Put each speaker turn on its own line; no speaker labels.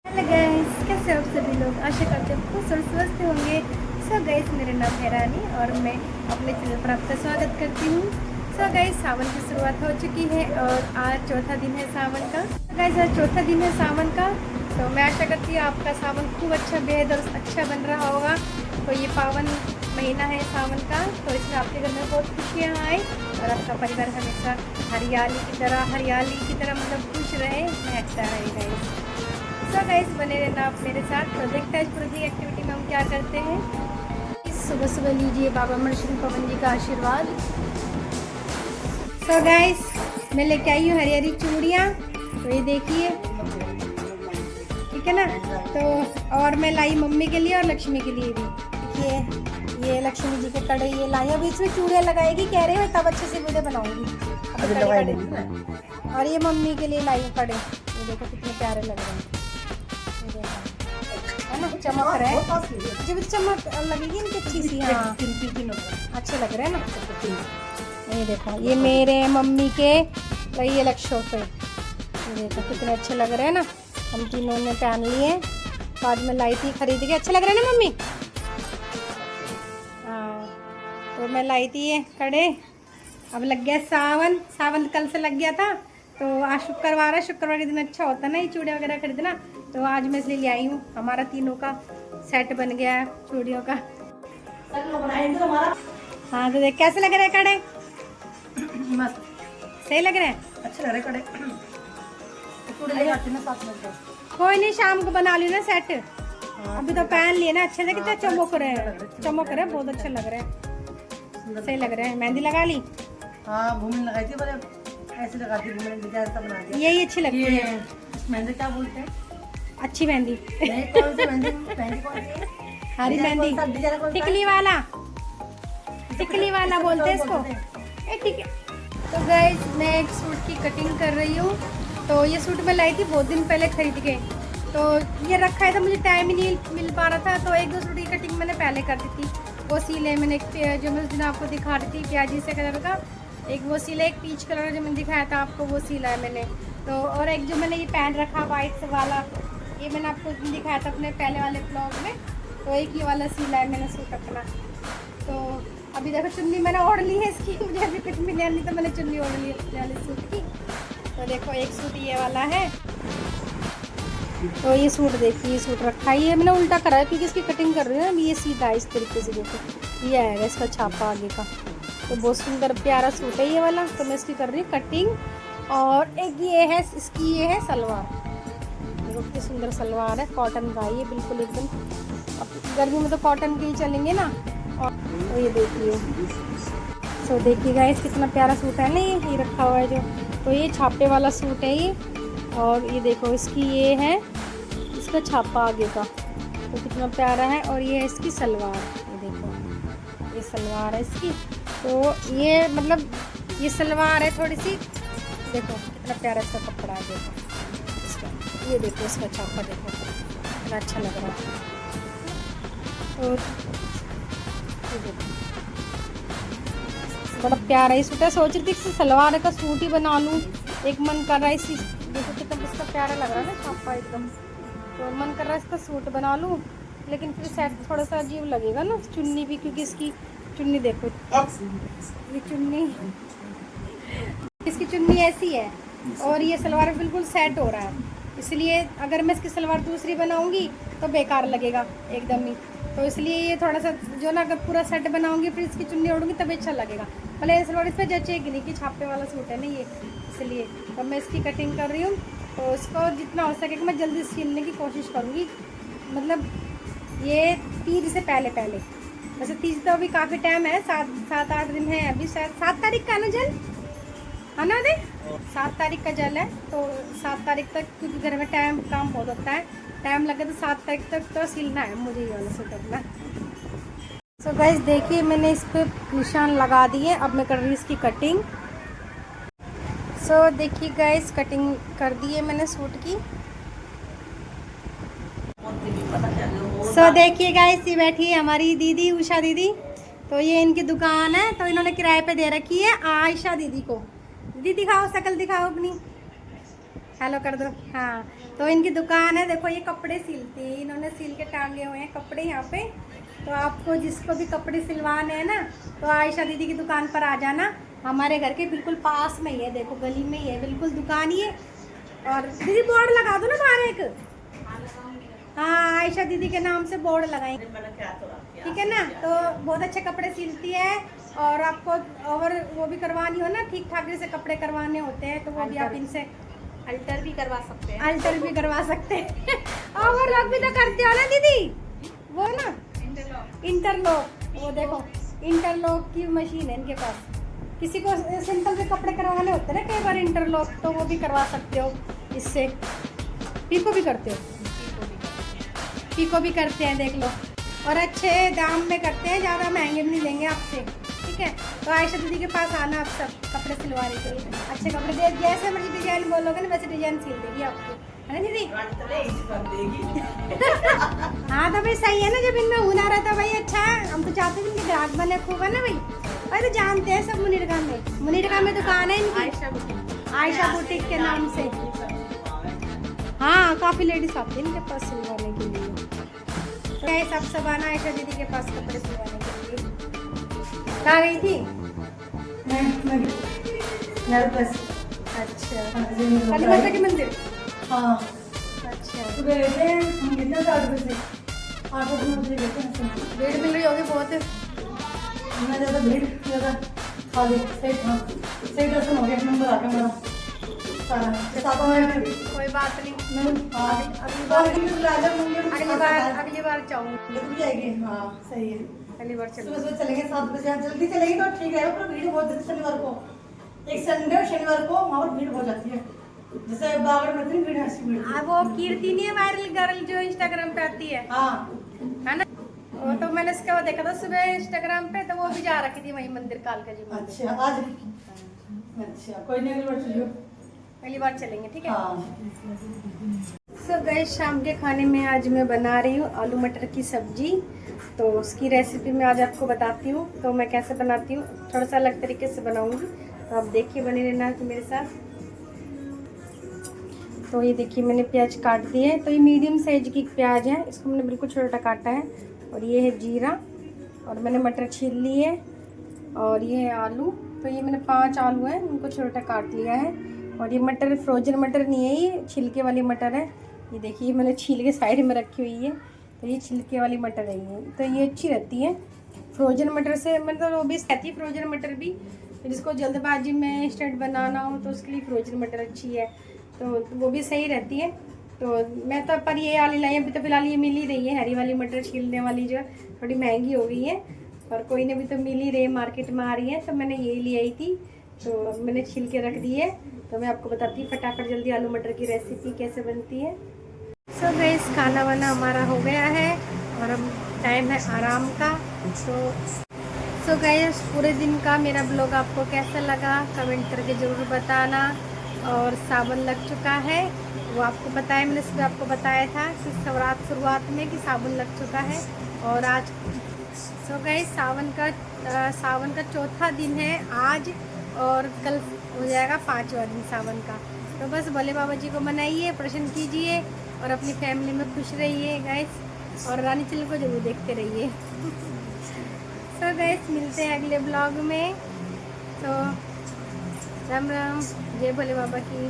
Hello guys, कैसे हो आप सभी लोग। आशा करते हैं खूब स्वस्थ होंगे। सो गाइस, मेरा नाम है रानी और मैं अपने चैनल पर आपका स्वागत करती हूँ। सो गाइस, सावन की शुरुआत हो चुकी है और आज चौथा दिन है सावन का। गाइस, आज चौथा दिन है सावन का, तो मैं आशा करती हूँ आपका सावन खूब अच्छा, बेहद और अच्छा बन रहा होगा। तो ये पावन महीना है सावन का, तो इसमें आपके घर में बहुत खुशियाँ आए और आपका परिवार हमेशा हरियाली की तरह मतलब खुश रहे, महकता रहे गाइस। सो गाइस, बने रहना आप मेरे साथ। तो देखते हैं इस पूरी एक्टिविटी में हम क्या करते हैं। सुबह सुबह लीजिए बाबा मणिशंकर पवन जी का आशीर्वाद। सो गाइस, मैं लेके आई हूँ हरी हरी चूड़ियाँ, तो ये देखिए, ठीक है ना। तो और मैं लाई मम्मी के लिए और लक्ष्मी के लिए भी। ये लक्ष्मी जी के कड़े ये लाई, अभी इसमें चूड़ियाँ लगाएगी कह रहे हो, तब अच्छे से वीडियो बनाऊंगी। कड़े और ये मम्मी के लिए लाई हूँ कड़े, ये देखो कितने प्यारे लग रहे हैं, है ना, चमक रहे हैं। जब चमक लगेगी इनकी अच्छी सी, हाँ अच्छे लग रहे हैं ना। ये देखो, ये मेरे मम्मी के, ये लक्ष्यों पे, ये देखो कितने अच्छे लग रहे हैं ना। हम तीनों ने पहन लिए, बाद में लाई थी खरीद के। अच्छे लग रहे हैं ना मम्मी? हाँ, तो मैं लाई थी ये कड़े। अब लग गया सावन, सावन कल से लग गया था, तो आज शुक्रवार है, शुक्रवार के दिन अच्छा होता है ना ये चूड़ियाँ वगैरह खरीदना, तो आज मैं इसलिए ले आई हूँ। हमारा तीनों का सेट बन गया है चूड़ियों का। हाँ, तो देख कैसे लग रहे हैं कड़े?
मस्त,
सही लग रहे हैं,
अच्छे लग रहे कड़े।
कोई नहीं, शाम को बना ली ना सेट। अभी तो पहन लिए ना अच्छे से, कितने चमक रहे हैं, बहुत अच्छे लग रहे हैं, सही लग रहे हैं। मेहंदी लगा ली?
हाँ, घूमने लगाई थी, पर ऐसे लगाती घूमने डिजाइन सा बना दिया।
यही अच्छी लगती है
मेहंदी, क्या बोलते हैं?
अच्छी मेहंदी।
कौन सी मेहंदी? मेहंदी कौन सी है?
हरी मेहंदी, टिकली वाला बोलते हैं इसको। ठीक है। तो गाइस, मैं एक सूट की कटिंग कर रही हूँ। तो ये सूट मैं लाई थी बहुत दिन पहले खरीद के, तो ये रखा है, तो मुझे टाइम ही नहीं मिल पा रहा था, तो एक दो सूट की कटिंग मैंने पहले कर दी थी। वो सीले मैंने एक जो मैं उस दिन आपको दिखा रही थी प्याजी से कलर का, एक वो सीला, एक पीच कलर जो मैंने दिखाया था आपको, वो सीला है मैंने। तो और एक जो मैंने ये पहन रखा वाइट वाला, ये मैंने आपको उस दिन दिखाया था अपने पहले वाले ब्लॉग में, तो एक ही वाला सीला है मैंने सूट अपना। तो अभी देखो चुन्नी मैंने ओढ़ ली है इसकी, मुझे अभी कुछ मिला नहीं तो मैंने चुन्नी ओढ़ ली अपने वाले सूट की। तो देखो एक सूट ये वाला है, तो ये सूट देखिए, ये सूट रखा है, ये मैंने उल्टा करा है क्योंकि इसकी कटिंग कर रही हूँ ना, ये सीधा है इस तरीके से। देखो ये आएगा इसका छापा आगे का, तो बहुत सुंदर प्यारा सूट है ये वाला। तो मैं इसकी कर रही हूँ कटिंग। और एक ये है, इसकी ये है सलवार, देखो कितनी सुंदर सलवार है, कॉटन का ये बिल्कुल एकदम। अब गर्मी में तो कॉटन के ही चलेंगे ना। और तो ये देखिए, तो देखिए गाइस कितना प्यारा सूट है ना, ये रखा हुआ है जो, तो ये छापे वाला सूट है ये। और ये देखो इसकी ये है, इसका छापा आगे का, तो कितना प्यारा है। और ये है इसकी सलवार, ये देखो ये सलवार है इसकी। तो ये मतलब ये सलवार है थोड़ी सी, देखो कितना प्यारा इसका कपड़ा है, देखो इसका, ये देखो इसका छापा, देखो कितना अच्छा लग रहा है। तो ये देखो बड़ा प्यारा ही सूट है। सोच रही थी कि सलवार का सूट ही बना लूँ, एक मन कर रहा है इसी, देखो कितना इसका प्यारा लग रहा है ना छापा एकदम, तो मन कर रहा है इसका सूट बना लूँ, लेकिन फिर सेट थोड़ा सा अजीब लगेगा ना चुन्नी भी, क्योंकि इसकी चुन्नी देखो, ये चुन्नी, इसकी चुन्नी ऐसी है और ये सलवार बिल्कुल सेट हो रहा है, इसलिए अगर मैं इसकी सलवार दूसरी बनाऊँगी तो बेकार लगेगा एकदम ही। तो इसलिए ये थोड़ा सा जो ना, अगर पूरा सेट बनाऊंगी फिर इसकी चुन्नी ओढ़ूंगी तब अच्छा लगेगा, भले सलवार इस पर जचेगी नहीं कि छापे वाला सूट है ना ये, इसलिए तो मैं इसकी कटिंग कर रही हूँ। तो इसको जितना हो सके मैं जल्दी सिलने की कोशिश करूँगी, मतलब ये तीज से पहले वैसे तीज तो अभी काफ़ी टाइम है, 7-8 दिन है अभी, शायद 7 तारीख का ना जल है ना, दे 7 तारीख का जल है, तो 7 तारीख तक, क्योंकि घर में काम बहुत होता है, टाइम लगे तो 7 तारीख तक तो सिलना है मुझे ये वाला सूट अपना। सो गाइस देखिए, मैंने इस पे निशान लगा दिए, अब मैं कर रही हूँ इसकी कटिंग। सो देखिए गाइस, कटिंग कर दी है मैंने सूट की। सो देखिए गाइस, ये बैठी है हमारी दीदी, उषा दीदी, तो ये इनकी दुकान है, तो इन्होंने किराए पे दे रखी है आयशा दीदी को। दीदी दिखाओ, शक्ल दिखाओ अपनी, हेलो कर दो। हाँ, तो इनकी दुकान है, देखो ये कपड़े सिलती है, इन्होंने सिल के टांगे हुए हैं कपड़े यहाँ पे। तो आपको जिसको भी कपड़े सिलवाने हैं ना, तो आयशा दीदी की दुकान पर आ जाना। हमारे घर के बिल्कुल पास में ही है, देखो गली में ही है बिल्कुल दुकान ये। और दीदी बोर्ड लगा दो ना बाहर एक। हाँ, आयशा दीदी के नाम से बोर्ड लगाएंगे, ठीक है ना। तो बहुत अच्छे कपड़े सिलती है, और आपको और वो भी करवानी हो ना, ठीक ठाक जैसे कपड़े करवाने होते हैं, तो वो भी आप इनसे
अल्टर भी करवा सकते हैं।
अल्टर भी करवा सकते हैं। और वो लोग भी तो करते हो ना दीदी, वो ना इंटरलॉक, वो देखो इंटरलॉक की मशीन है इनके पास। किसी को सिंपल से कपड़े करवाने होते हैं ना कई बार इंटरलॉक, तो वो भी करवा सकते हो इससे। पीको भी करते हो, पीको भी करते हैं, देख लो। और अच्छे दाम में करते हैं, ज़्यादा महंगे भी नहीं लेंगे आपसे, ठीक है। तो आयशा दीदी के पास आना आप सब कपड़े सिलवाने के लिए। अच्छे कपड़े जैसे मर्जी डिजाइन बोलोगे ना, वैसे डिजाइन सिल देगी आपको, है ना दीदी। हाँ तो भाई सही है ना, जब इनमें हुनर है तो भाई अच्छा है। हम तो चाहते हैं इनके ग्राहक बने खूब, है ना भाई। भाई तो जानते हैं सब मुनीरगा में दुकान है इनकी, आयशा बुटीक के नाम से। हाँ, काफ़ी लेडीज आती है इनके पास सिलवाने के लिए। तो सब आना आयशा दीदी के पास कपड़े सिलवाने के लिए। कहाँ गई थी? अच्छा, काली माता के मंदिर।
हाँ,
अच्छा,
सुबह गए थे हम, कितने 8 बजे 8 बजे गए थे।
भीड़ मिल रही होगी बहुत।
मैं ज़्यादा भीड़ ज़्यादा खाली सही था, सही दर्शन हो गया, नंबर आ गया मेरा सारा।
कोई बात नहीं, अगली बार चाहूँगी।
जाएगी। हाँ सही है,
अगली बार चलो।
सुबह सुबह चलेंगे 7 बजे, जल्दी चलेंगे तो ठीक है। पर भीड़ बहुत है शनिवार को, एक संडे और शनिवार को वहाँ पर भीड़ हो जाती है। जैसे बागड़ में इतनी भीड़, ऐसी भीड़।
वो कीर्ति नहीं है वायरल गर्ल जो इंस्टाग्राम पे आती है,
हाँ
है ना। वो तो मैंने उसका वो देखा था सुबह इंस्टाग्राम पे, तो वो भी जा रखी थी वही मंदिर, कालका जी मंदिर।
अच्छा, आज अच्छा कोई नहीं, अगली बार चलियो।
अगली बार चलेंगे, ठीक है।
हाँ।
सो गाइस, शाम के खाने में आज मैं बना रही हूँ आलू मटर की सब्जी। तो उसकी रेसिपी मैं आज आपको बताती हूँ, तो मैं कैसे बनाती हूँ, थोड़ा सा अलग तरीके से बनाऊंगी, तो आप देखिए बने रहना मेरे साथ। तो ये देखिए मैंने प्याज काट दिए है, तो ये मीडियम साइज की प्याज है, इसको मैंने बिल्कुल छोटा काटा है। और ये है जीरा, और मैंने मटर छील ली है, और ये है आलू। तो ये मैंने 5 आलू हैं, उनको छोटा काट लिया है। और ये मटर फ्रोजन मटर नहीं है, ये छिलके वाली मटर है। ये देखिए मैंने छील के साइड में रखी हुई है, तो ये छिलके वाली मटर है ये, तो ये अच्छी रहती है फ्रोजन मटर से। मतलब वो भी रहती है फ्रोजन मटर भी, तो जिसको जल्दबाजी में इंस्टेंट बनाना हो तो उसके लिए फ्रोजन मटर अच्छी है, तो वो भी सही रहती है। तो मैं तो पर ये वाली लाई, अभी तो फिलहाल ये मिल ही रही है, हरी वाली मटर छीलने वाली जो थोड़ी महंगी हो गई है, पर कोई ने भी तो मिल ही रही है, मार्केट में आ रही है, तो मैंने यही ले आई थी। तो मैंने छील के रख दी है, तो मैं आपको बताती हूँ फटाफट जल्दी आलू मटर की रेसिपी कैसे बनती है। सो गाइस, खाना वाना हमारा हो गया है, और अब टाइम है आराम का। सो गाइस, पूरे दिन का मेरा ब्लॉग आपको कैसा लगा कमेंट करके ज़रूर बताना। और सावन लग चुका है, वो आपको पता है, मैंने सुबह आपको बताया था कि शुरुआत में कि सावन लग चुका है। और आज सो गाइस, सावन का चौथा दिन है आज, और कल हो जाएगा 5वां दिन सावन का। तो बस भोले बाबा जी को मनाइए, प्रसन्न कीजिए, और अपनी फैमिली में खुश रहिए गाइस, और रानी चैनल को जरूर देखते रहिए। सो गाइस, मिलते हैं अगले ब्लॉग में। तो राम राम, जय भोले बाबा की।